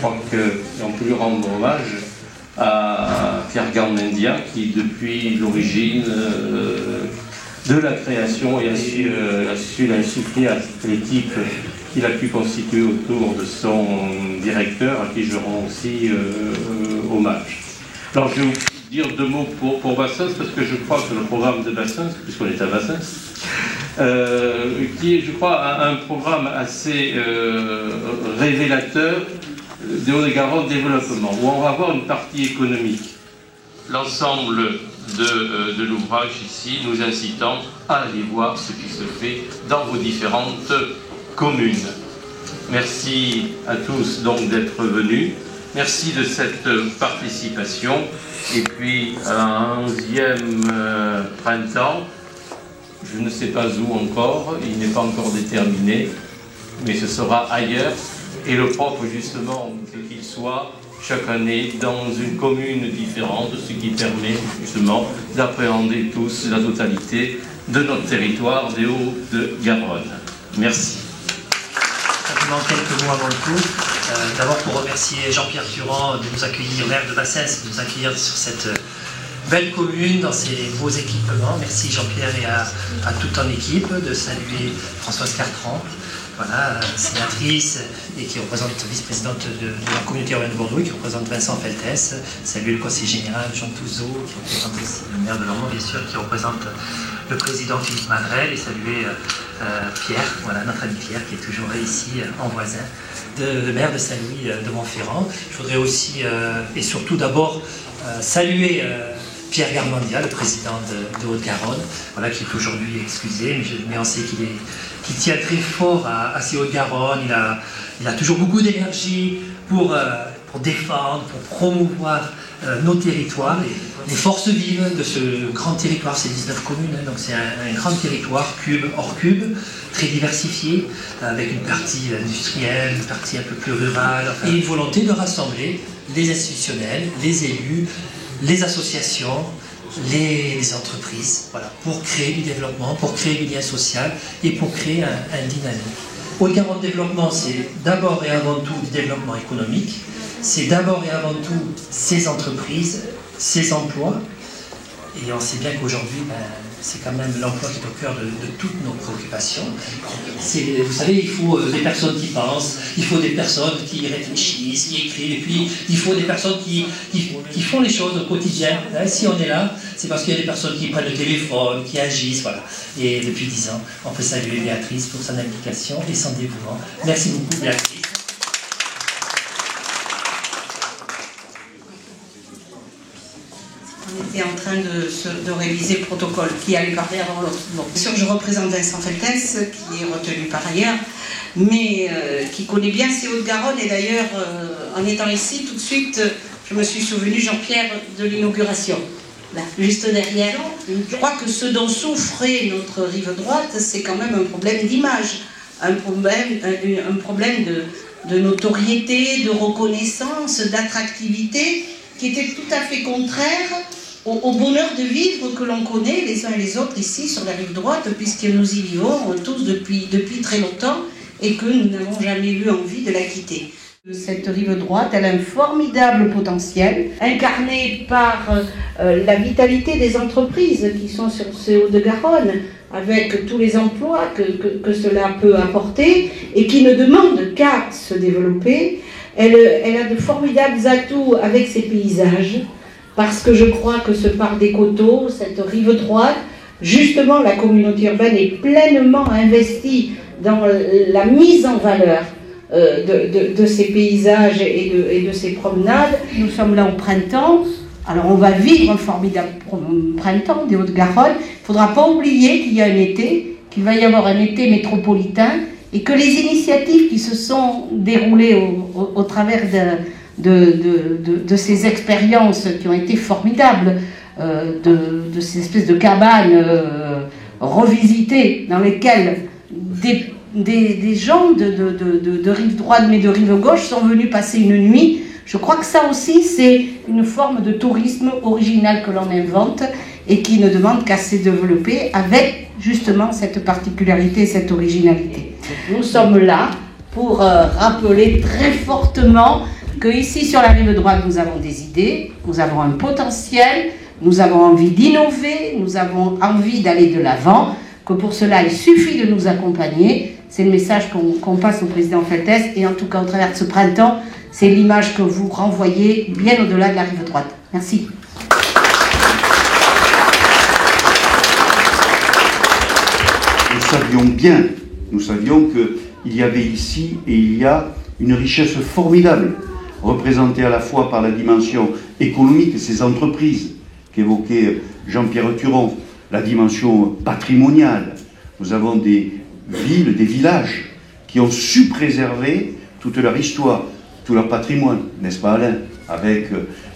crois qu'on peut lui rendre hommage à Pierre Garmendia, qui depuis l'origine de la création a su l'insuffler à l'équipe qu'il a pu constituer autour de son directeur, à qui je rends aussi hommage. Alors je vais vous dire deux mots pour Bassens, parce que je crois que le programme de Bassens, puisqu'on est à Bassens, qui est, je crois, un programme assez révélateur de Haut-de-Garonne développement, où on va avoir une partie économique. L'ensemble de l'ouvrage ici nous incitant à aller voir ce qui se fait dans vos différentes communes. Merci à tous donc d'être venus. Merci de cette participation. Et puis un 11e printemps, je ne sais pas où encore, il n'est pas encore déterminé, mais ce sera ailleurs. Et le propre justement, c'est qu'il soit chaque année dans une commune différente, ce qui permet justement d'appréhender tous la totalité de notre territoire des Hauts-de-Garonne. Merci. Simplement quelques mots avant le coup. D'abord pour remercier Jean-Pierre Durand de nous accueillir, maire de Bassens, de nous accueillir sur cette belle commune, dans ces beaux équipements. Merci Jean-Pierre et à toute ton équipe, de saluer Françoise Cartran, voilà, sénatrice et qui représente vice-présidente de la communauté urbaine de Bordeaux, qui représente Vincent Feltès, saluer le conseiller général Jean Touzeau, qui représente aussi le maire de Lormont, bien sûr, qui représente le président Philippe Madrel, et saluer Pierre, voilà, notre ami Pierre, qui est toujours ici en voisin, de maire de Saint-Louis de Montferrand. Je voudrais aussi et surtout d'abord saluer Pierre Garmendia, le président de Haute-Garonne, voilà, qui est aujourd'hui excusé, mais on sait qu'il tient très fort à ces Haute-Garonne. Il a toujours beaucoup d'énergie pour défendre, pour promouvoir nos territoires, les forces vives de ce grand territoire, c'est 19 communes, hein, donc c'est un grand territoire, cube hors cube, très diversifié, avec une partie industrielle, une partie un peu plus rurale, enfin, et une volonté de rassembler les institutionnels, les élus, les associations, les entreprises, voilà, pour créer du développement, pour créer du lien social et pour créer un dynamique. Haute-Garonne Développement, c'est d'abord et avant tout du développement économique, c'est d'abord et avant tout ces entreprises, ces emplois, et on sait bien qu'aujourd'hui, c'est quand même l'emploi qui est au cœur de toutes nos préoccupations. Vous savez, il faut des personnes qui pensent, il faut des personnes qui réfléchissent, qui écrivent, et puis il faut des personnes qui font les choses au quotidien. Hein, si on est là, c'est parce qu'il y a des personnes qui prennent le téléphone, qui agissent, voilà. Et depuis 10 ans, on peut saluer Béatrice pour son implication et son dévouement. Merci beaucoup, Béatrice. On était en train de réviser le protocole. Qui allait parler avant l'autre? Bon, bien sûr, je représente Vincent Feltès, qui est retenu par ailleurs, mais qui connaît bien ces Hauts-de-Garonne. Et d'ailleurs, en étant ici, tout de suite, je me suis souvenu, Jean-Pierre, de l'inauguration. Là, juste derrière. Je crois que ce dont souffrait notre rive droite, c'est quand même un problème d'image, un problème de notoriété, de reconnaissance, d'attractivité, qui était tout à fait contraire au bonheur de vivre que l'on connaît les uns et les autres ici sur la rive droite, puisque nous y vivons tous depuis très longtemps et que nous n'avons jamais eu envie de la quitter. Cette rive droite, elle a un formidable potentiel, incarné par la vitalité des entreprises qui sont sur ce Hauts-de-Garonne, avec tous les emplois que cela peut apporter et qui ne demandent qu'à se développer. Elle a de formidables atouts avec ses paysages, parce que je crois que ce parc des Coteaux, cette rive droite, justement la communauté urbaine est pleinement investie dans la mise en valeur de ces paysages et de ces promenades. Nous sommes là au printemps, alors on va vivre un formidable printemps des Hauts-de-Garonne. Il ne faudra pas oublier qu'il y a un été, qu'il va y avoir un été métropolitain, et que les initiatives qui se sont déroulées au travers de ces expériences qui ont été formidables, de ces espèces de cabanes revisitées dans lesquelles des gens de rive droite mais de rive gauche sont venus passer une nuit. Je crois que ça aussi c'est une forme de tourisme original que l'on invente et qui ne demande qu'à se développer avec justement cette particularité et cette originalité. Nous sommes là pour rappeler très fortement qu'ici, sur la rive droite, nous avons des idées, nous avons un potentiel, nous avons envie d'innover, nous avons envie d'aller de l'avant, que pour cela, il suffit de nous accompagner. C'est le message qu'on passe au président Feltes, et en tout cas, au travers de ce printemps, c'est l'image que vous renvoyez bien au-delà de la rive droite. Merci. Nous savions qu'il y avait ici et il y a une richesse formidable, représentée à la fois par la dimension économique, ces entreprises qu'évoquait Jean-Pierre Turon, la dimension patrimoniale. Nous avons des villes, des villages qui ont su préserver toute leur histoire, tout leur patrimoine, n'est-ce pas Alain? Avec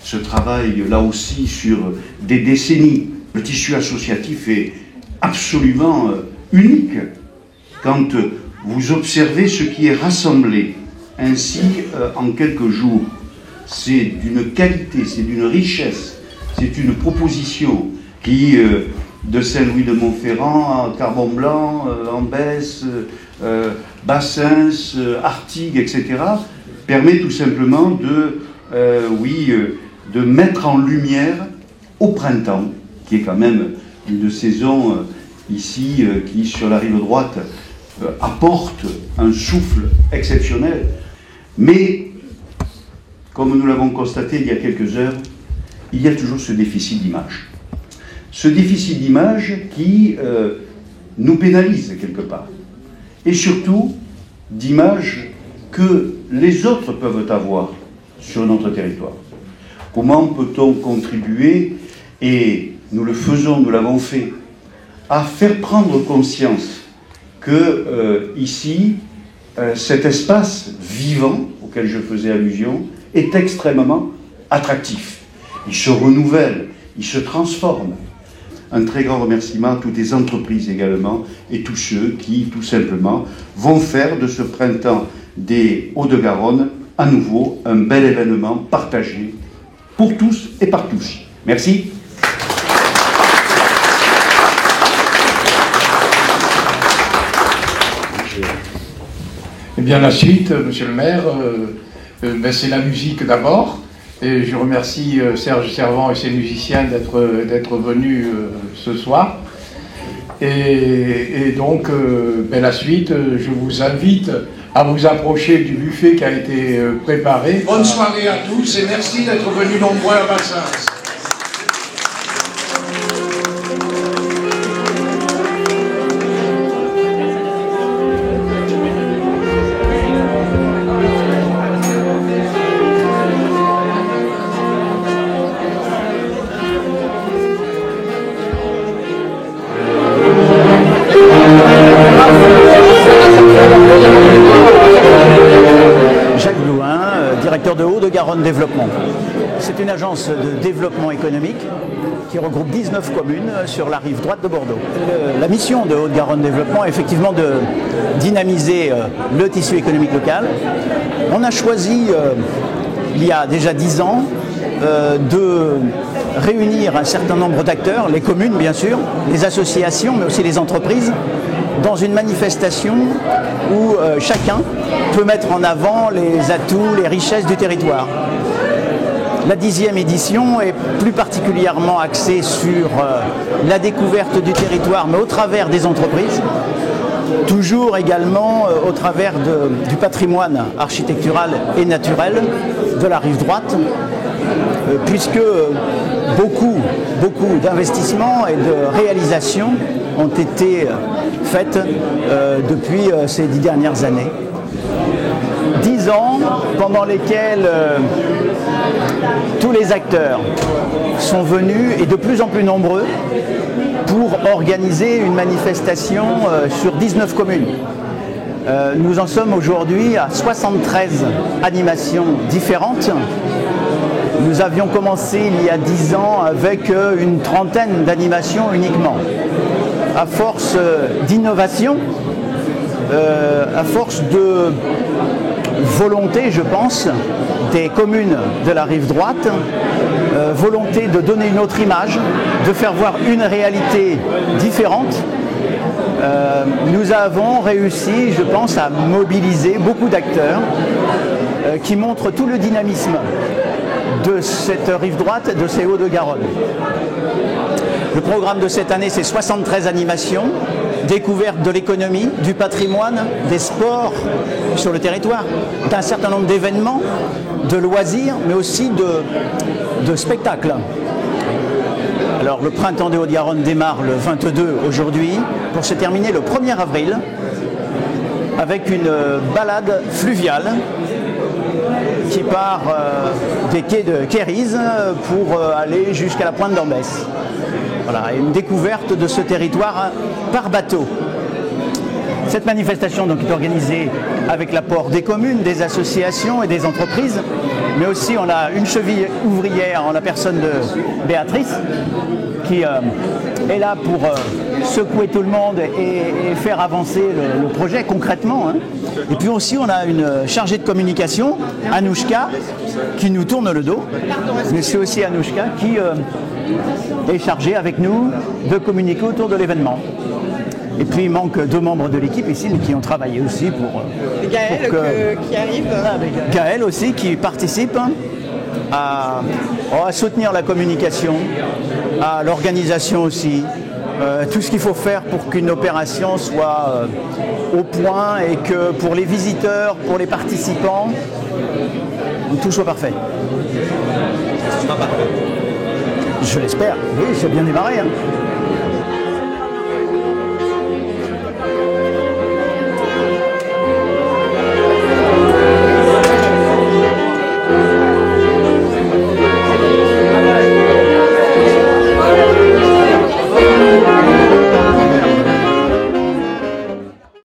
ce travail là aussi sur des décennies. Le tissu associatif est absolument unique quand vous observez ce qui est rassemblé ainsi en quelques jours. C'est d'une qualité, c'est d'une richesse, c'est une proposition qui, de Saint-Louis-de-Montferrand à Carbon-Blanc, Ambès, Bassens, Artigues, etc., permet tout simplement de mettre en lumière au printemps, qui est quand même une saison ici qui, sur la rive droite, apporte un souffle exceptionnel. Mais, comme nous l'avons constaté il y a quelques heures, il y a toujours ce déficit d'image. Ce déficit d'image qui nous pénalise quelque part. Et surtout, d'image que les autres peuvent avoir sur notre territoire. Comment peut-on contribuer, et nous le faisons, nous l'avons fait, à faire prendre conscience que ici, cet espace vivant auquel je faisais allusion est extrêmement attractif. Il se renouvelle, il se transforme. Un très grand remerciement à toutes les entreprises également et tous ceux qui, tout simplement, vont faire de ce printemps des Hauts-de-Garonne à nouveau un bel événement partagé pour tous et par tous. Merci. Eh bien, la suite, monsieur le maire, c'est la musique d'abord. Et je remercie Serge Servant et ses musiciens d'être venus ce soir. Et donc, la suite, je vous invite à vous approcher du buffet qui a été préparé. Bonne soirée à tous et merci d'être venus nombreux à Bassens. De Hauts-de-Garonne Développement. C'est une agence de développement économique qui regroupe 19 communes sur la rive droite de Bordeaux. La mission de Hauts-de-Garonne Développement est effectivement de dynamiser le tissu économique local. On a choisi, il y a déjà 10 ans, de réunir un certain nombre d'acteurs, les communes bien sûr, les associations, mais aussi les entreprises, dans une manifestation où chacun peut mettre en avant les atouts, les richesses du territoire. La 10e édition est plus particulièrement axée sur la découverte du territoire, mais au travers des entreprises, toujours également au travers du patrimoine architectural et naturel de la rive droite, puisque beaucoup d'investissements et de réalisations ont été faites depuis ces 10 dernières années. 10 ans pendant lesquels tous les acteurs sont venus, et de plus en plus nombreux, pour organiser une manifestation sur 19 communes. Nous en sommes aujourd'hui à 73 animations différentes. Nous avions commencé il y a 10 ans avec une trentaine d'animations uniquement. À force d'innovation, à force de volonté, je pense, des communes de la rive droite, volonté de donner une autre image, de faire voir une réalité différente, nous avons réussi, je pense, à mobiliser beaucoup d'acteurs qui montre tout le dynamisme de cette rive droite de ces Hauts-de-Garonne. Le programme de cette année, c'est 73 animations, découverte de l'économie, du patrimoine, des sports sur le territoire, d'un certain nombre d'événements, de loisirs, mais aussi de spectacles. Alors le printemps des Hauts-de-Garonne démarre le 22 aujourd'hui, pour se terminer le 1er avril, avec une balade fluviale qui part des quais de Kérise pour aller jusqu'à la pointe d'Ambès. Voilà, une découverte de ce territoire par bateau. Cette manifestation donc, est organisée avec l'apport des communes, des associations et des entreprises, mais aussi on a une cheville ouvrière en la personne de Béatrice, qui est là pour secouer tout le monde et faire avancer le projet concrètement. Hein. Et puis aussi on a une chargée de communication, Anouchka, qui nous tourne le dos, mais c'est aussi Anouchka qui est chargée avec nous de communiquer autour de l'événement. Et puis il manque 2 membres de l'équipe ici qui ont travaillé aussi pour Gaël qui arrive. Gaël aussi qui participe à soutenir la communication, à l'organisation aussi, tout ce qu'il faut faire pour qu'une opération soit au point et que pour les visiteurs, pour les participants, tout soit parfait. Je l'espère, oui, c'est bien démarré. Hein.